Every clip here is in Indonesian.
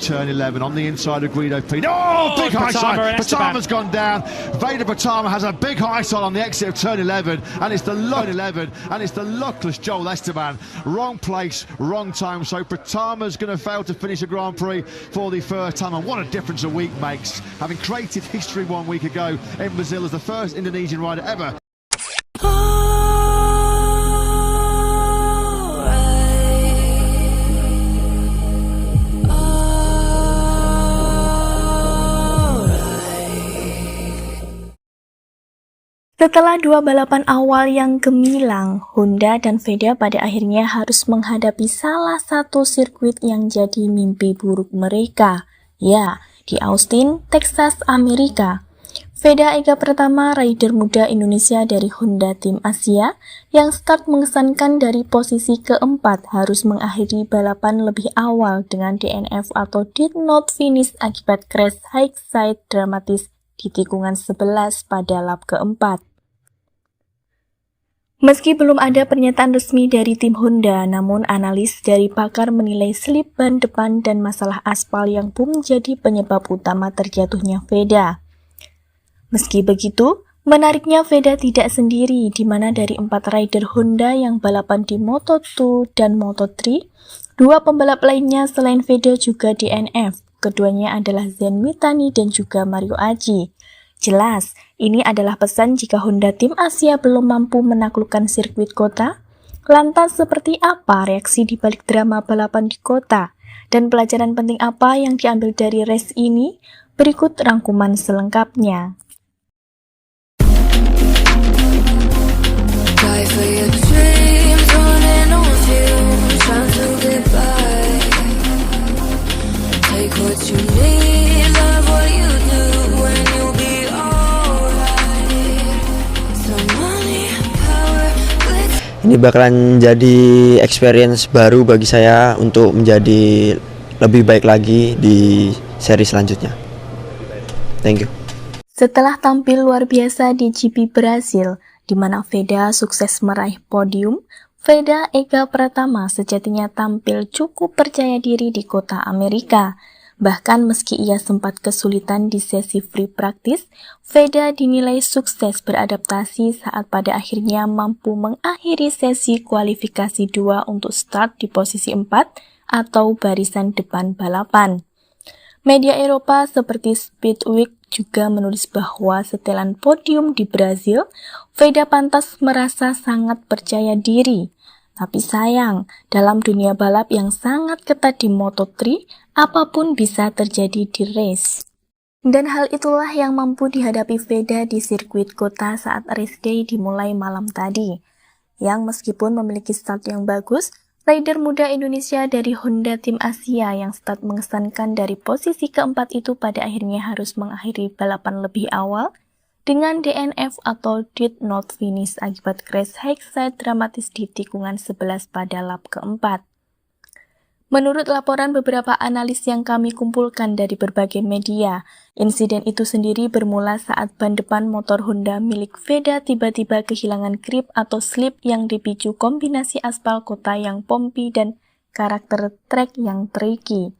turn 11 on the inside of Guido Pino. Oh, big high side. Patama's gone down. Vader Patama has a big high side on the exit of turn 11, and it's the luckless Joel Esteban. Wrong place, wrong time. So Patama's going to fail to finish a Grand Prix for the first time, and what a difference a week makes. Having created history 1 week ago in Brazil as the first Indonesian rider ever. Setelah dua balapan awal yang gemilang, Honda dan Veda pada akhirnya harus menghadapi salah satu sirkuit yang jadi mimpi buruk mereka. Ya, di Austin, Texas, Amerika. Veda Ega Pratama, rider muda Indonesia dari Honda Tim Asia, yang start mengesankan dari posisi keempat harus mengakhiri balapan lebih awal dengan DNF atau did not finish akibat crash high side dramatis di tikungan 11 pada lap keempat. Meski belum ada pernyataan resmi dari tim Honda, namun analis dari pakar menilai slip ban depan dan masalah aspal yang pun menjadi penyebab utama terjatuhnya Veda. Meski begitu, menariknya Veda tidak sendiri, di mana dari 4 rider Honda yang balapan di Moto2 dan Moto3, 2 pembalap lainnya selain Veda juga DNF. Keduanya adalah Zen Mitani dan juga Mario Aji. Jelas, ini adalah pesan jika Honda Tim Asia belum mampu menaklukkan sirkuit kota. Lantas seperti apa reaksi di balik drama balapan di kota? Dan pelajaran penting apa yang diambil dari race ini? Berikut rangkuman selengkapnya. Ini bakalan jadi experience baru bagi saya untuk menjadi lebih baik lagi di seri selanjutnya. Thank you. Setelah tampil luar biasa di GP Brasil, di mana Veda sukses meraih podium, Veda Ega Pratama sejatinya tampil cukup percaya diri di kota Amerika. Bahkan meski ia sempat kesulitan di sesi free practice, Veda dinilai sukses beradaptasi saat pada akhirnya mampu mengakhiri sesi kualifikasi 2 untuk start di posisi 4 atau barisan depan balapan. Media Eropa seperti Speedweek juga menulis bahwa setelan podium di Brasil, Veda pantas merasa sangat percaya diri. Tapi sayang, dalam dunia balap yang sangat ketat di Moto3, apapun bisa terjadi di race. Dan hal itulah yang mampu dihadapi Veda di sirkuit kota saat race day dimulai malam tadi. Yang meskipun memiliki start yang bagus, rider muda Indonesia dari Honda Tim Asia yang start mengesankan dari posisi keempat itu pada akhirnya harus mengakhiri balapan lebih awal dengan DNF atau did not finish akibat crash high side dramatis di tikungan 11 pada lap keempat. Menurut laporan beberapa analis yang kami kumpulkan dari berbagai media, insiden itu sendiri bermula saat ban depan motor Honda milik Veda tiba-tiba kehilangan grip atau slip yang dipicu kombinasi aspal kota yang bumpy dan karakter trek yang tricky.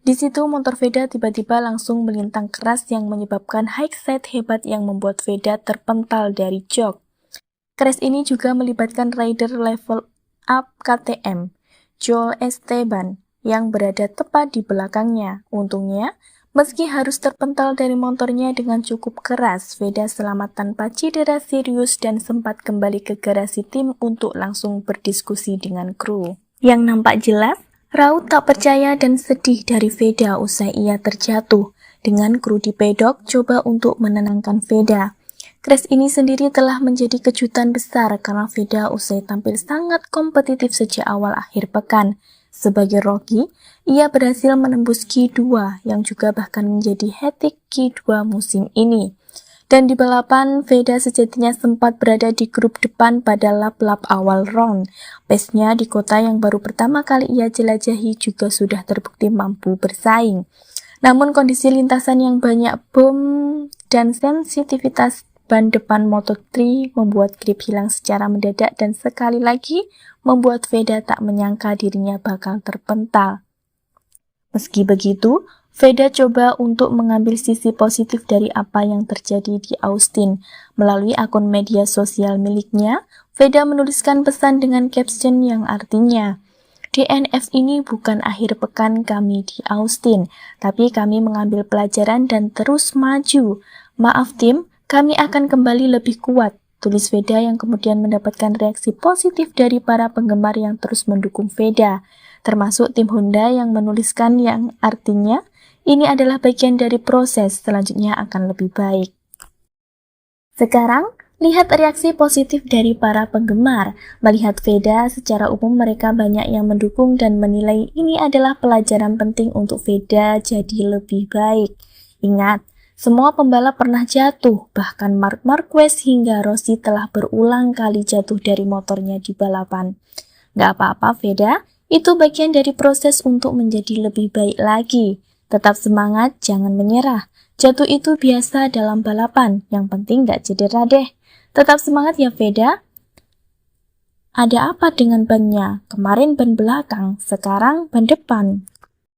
Di situ motor Veda tiba-tiba langsung melintang keras yang menyebabkan high side hebat yang membuat Veda terpental dari jok. Crash ini juga melibatkan rider level up KTM, Joel Esteban, yang berada tepat di belakangnya. Untungnya, meski harus terpental dari motornya dengan cukup keras, Veda selamat tanpa cedera serius dan sempat kembali ke garasi tim untuk langsung berdiskusi dengan kru. Yang nampak jelas, raut tak percaya dan sedih dari Veda usai ia terjatuh, dengan kru di pedok coba untuk menenangkan Veda. Crash ini sendiri telah menjadi kejutan besar karena Veda usai tampil sangat kompetitif sejak awal akhir pekan. Sebagai rookie, ia berhasil menembus Q2 yang juga bahkan menjadi hat-trick Q2 musim ini. Dan di balapan, Veda sejatinya sempat berada di grup depan pada lap-lap awal round. Pace-nya di kota yang baru pertama kali ia jelajahi juga sudah terbukti mampu bersaing. Namun kondisi lintasan yang banyak bom dan sensitivitas ban depan Moto3 membuat grip hilang secara mendadak dan sekali lagi membuat Veda tak menyangka dirinya bakal terpental. Meski begitu, Veda coba untuk mengambil sisi positif dari apa yang terjadi di Austin. Melalui akun media sosial miliknya, Veda menuliskan pesan dengan caption yang artinya, "DNF ini bukan akhir pekan kami di Austin, tapi kami mengambil pelajaran dan terus maju. Maaf tim, kami akan kembali lebih kuat," tulis Veda yang kemudian mendapatkan reaksi positif dari para penggemar yang terus mendukung Veda, termasuk tim Honda yang menuliskan yang artinya, "Ini adalah bagian dari proses, selanjutnya akan lebih baik." Sekarang, lihat reaksi positif dari para penggemar. Melihat Veda, secara umum mereka banyak yang mendukung dan menilai ini adalah pelajaran penting untuk Veda jadi lebih baik. Ingat, semua pembalap pernah jatuh, bahkan Marc Marquez hingga Rossi telah berulang kali jatuh dari motornya di balapan. Gak apa-apa Veda, itu bagian dari proses untuk menjadi lebih baik lagi. Tetap semangat, jangan menyerah. Jatuh itu biasa dalam balapan, yang penting gak cedera deh. Tetap semangat ya Veda. Ada apa dengan bannya? Kemarin ban belakang, sekarang ban depan.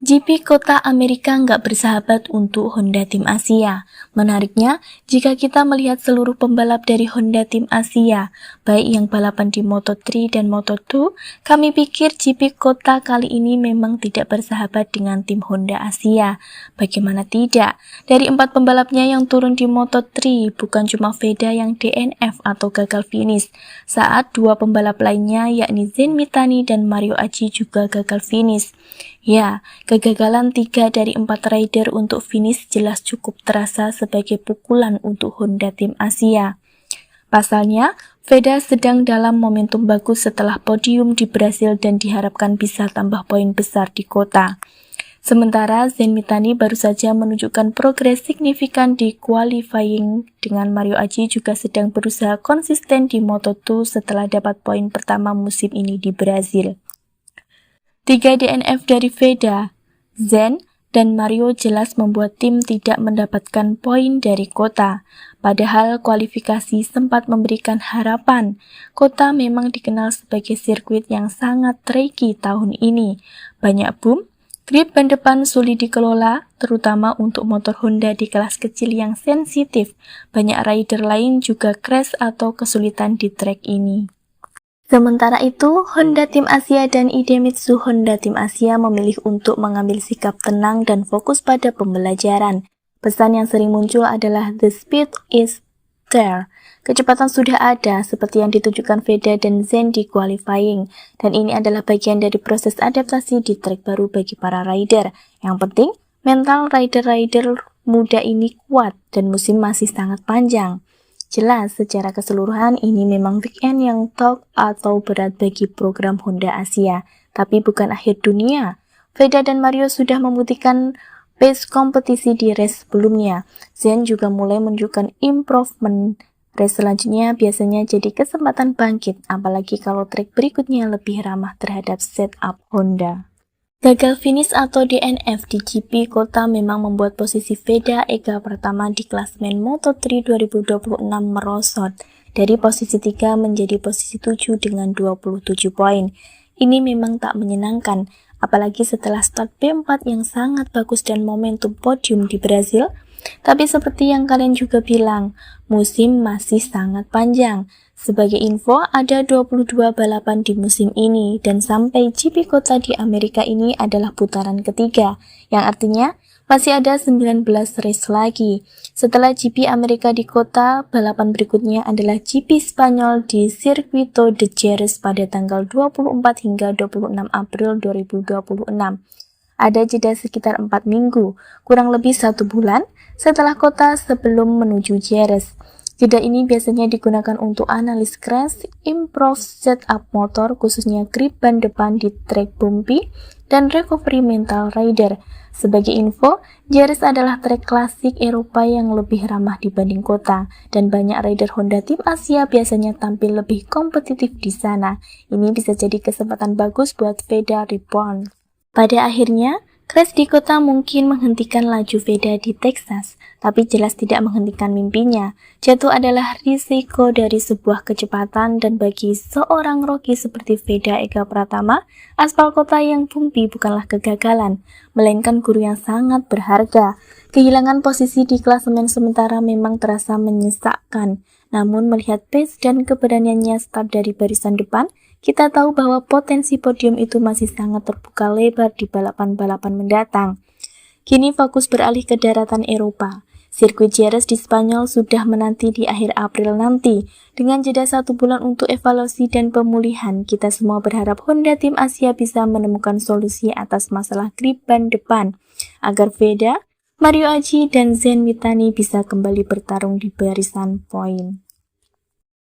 GP Kota Amerika nggak bersahabat untuk Honda Tim Asia. Menariknya, jika kita melihat seluruh pembalap dari Honda Tim Asia, baik yang balapan di Moto3 dan Moto2, kami pikir GP Kota kali ini memang tidak bersahabat dengan tim Honda Asia. Bagaimana tidak? Dari 4 pembalapnya yang turun di Moto3, bukan cuma Veda yang DNF atau gagal finish, saat 2 pembalap lainnya yakni Zen Mitani dan Mario Aji juga gagal finish. Ya, kegagalan 3 dari 4 rider untuk finish jelas cukup terasa sebagai pukulan untuk Honda Tim Asia. Pasalnya, Veda sedang dalam momentum bagus setelah podium di Brasil dan diharapkan bisa tambah poin besar di kota. Sementara Zen Mitani baru saja menunjukkan progres signifikan di qualifying, dengan Mario Aji juga sedang berusaha konsisten di Moto2 setelah dapat poin pertama musim ini di Brasil. 3 DNF dari Veda, Zen, dan Mario jelas membuat tim tidak mendapatkan poin dari kota. Padahal kualifikasi sempat memberikan harapan. Kota memang dikenal sebagai sirkuit yang sangat tricky tahun ini. Banyak boom, grip ban depan sulit dikelola, terutama untuk motor Honda di kelas kecil yang sensitif. Banyak rider lain juga crash atau kesulitan di trek ini. Sementara itu, Honda Tim Asia dan Idemitsu Honda Tim Asia memilih untuk mengambil sikap tenang dan fokus pada pembelajaran. Pesan yang sering muncul adalah "The speed is there." Kecepatan sudah ada, seperti yang ditunjukkan Veda dan Zen di qualifying. Dan ini adalah bagian dari proses adaptasi di trek baru bagi para rider. Yang penting, mental rider-rider muda ini kuat dan musim masih sangat panjang. Jelas, secara keseluruhan ini memang weekend yang tough atau berat bagi program Honda Asia, tapi bukan akhir dunia. Veda dan Mario sudah membuktikan pace kompetisi di race sebelumnya. Zen juga mulai menunjukkan improvement. Race selanjutnya biasanya jadi kesempatan bangkit, apalagi kalau trek berikutnya lebih ramah terhadap setup Honda. Gagal finish atau DNF di GP Kota memang membuat posisi Veda Ega Pratama di klasemen Moto3 2026 merosot dari posisi 3 menjadi posisi 7 dengan 27 poin. Ini memang tak menyenangkan, apalagi setelah start P4 yang sangat bagus dan momentum podium di Brasil. Tapi seperti yang kalian juga bilang, musim masih sangat panjang. Sebagai info, ada 22 balapan di musim ini, dan sampai GP Kota di Amerika ini adalah putaran ketiga, yang artinya masih ada 19 race lagi. Setelah GP Amerika di Kota, balapan berikutnya adalah GP Spanyol di Circuito de Jerez pada tanggal 24 hingga 26 April 2026. Ada jeda sekitar 4 minggu, kurang lebih 1 bulan, setelah Kota sebelum menuju Jerez. Jeda ini biasanya digunakan untuk analis crash, improve setup motor khususnya grip ban depan di trek bumpy, dan recovery mental rider. Sebagai info, Jerez adalah trek klasik Eropa yang lebih ramah dibanding Kota, dan banyak rider Honda Tim Asia biasanya tampil lebih kompetitif di sana. Ini bisa jadi kesempatan bagus buat Veda Reborn. Pada akhirnya, Crash di kota mungkin menghentikan laju Veda di Texas, tapi jelas tidak menghentikan mimpinya. Jatuh adalah risiko dari sebuah kecepatan, dan bagi seorang rocky seperti Veda Ega Pratama, aspal kota yang bumpy bukanlah kegagalan, melainkan guru yang sangat berharga. Kehilangan posisi di klasemen sementara memang terasa menyesakkan, namun melihat pace dan keberaniannya start dari barisan depan, kita tahu bahwa potensi podium itu masih sangat terbuka lebar di balapan-balapan mendatang. Kini fokus beralih ke daratan Eropa. Sirkuit Jerez di Spanyol sudah menanti di akhir April nanti. Dengan jeda 1 bulan untuk evaluasi dan pemulihan, kita semua berharap Honda Tim Asia bisa menemukan solusi atas masalah grip ban depan, agar Veda, Mario Aji, dan Zen Mitani bisa kembali bertarung di barisan poin.